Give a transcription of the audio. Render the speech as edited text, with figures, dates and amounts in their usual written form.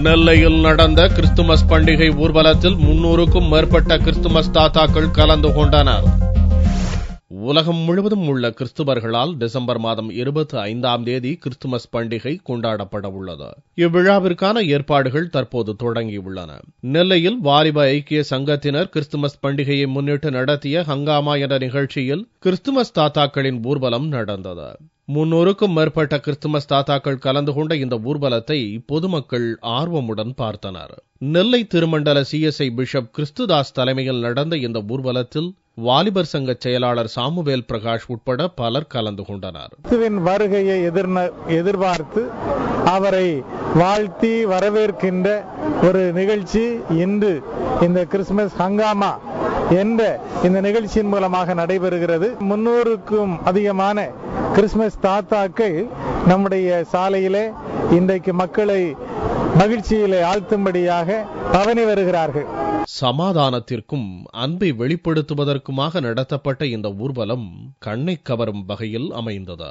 நெல்லையில் நடந்த கிறிஸ்துமஸ் பண்டிகை ஊர்வலத்தில் 300க்கும் மேற்பட்ட கிறிஸ்துமஸ் தாத்தாக்கள் கலந்து கொண்டனர். உலகம் முழுவதும் உள்ள கிறிஸ்துவர்களால் டிசம்பர் மாதம் 25ஆம் தேதி கிறிஸ்துமஸ் பண்டிகை கொண்டாடப்பட உள்ளது. இவ்விழாவிற்கான ஏற்பாடுகள் தற்போது தொடங்கியுள்ளன. நெல்லையில் வாலிப ஐக்கிய சங்கத்தினர் கிறிஸ்துமஸ் பண்டிகையை முன்னிட்டு நடத்திய ஹங்காமா என்ற நிகழ்ச்சியில் கிறிஸ்துமஸ் தாத்தாக்களின் ஊர்வலம் நடந்தது. 300க்கும் மேற்பட்ட கிறிஸ்துமஸ் தாத்தாக்கள் கலந்து கொண்ட இந்த ஊர்வலத்தை பொதுமக்கள் ஆர்வமுடன் பார்த்தனர். நெல்லை திருமண்டல CSI பிஷப் கிறிஸ்துதாஸ் தலைமையில் நடந்த இந்த ஊர்வலத்தில் வாலிபர் சங்க செயலாளர் சாமுவேல் பிரகாஷ் உட்பட பலர் கலந்து கொண்டனர். கிறிஸ்துவின் வருகையை எதிர்பார்த்து அவரை வாழ்த்தி வரவேற்கின்ற ஒரு நிகழ்ச்சி இன்று இந்த கிறிஸ்துமஸ் ஹங்காமா என்ற இந்த நிகழ்ச்சியின் மூலமாக நடைபெறுகிறது. 300க்கும் அதிகமான கிறிஸ்துமஸ் தாத்தாக்கள் நம்முடைய சாலையிலே இன்றைக்கு மக்களை மகிழ்ச்சியிலே ஆழ்த்தும்படியாக பவனி வருகிறார்கள். சமாதானத்திற்கும் அன்பை வெளிப்படுத்துவதற்குமாக நடத்தப்பட்ட இந்த ஊர்வலம் கண்ணை கவரும் வகையில் அமைந்தது.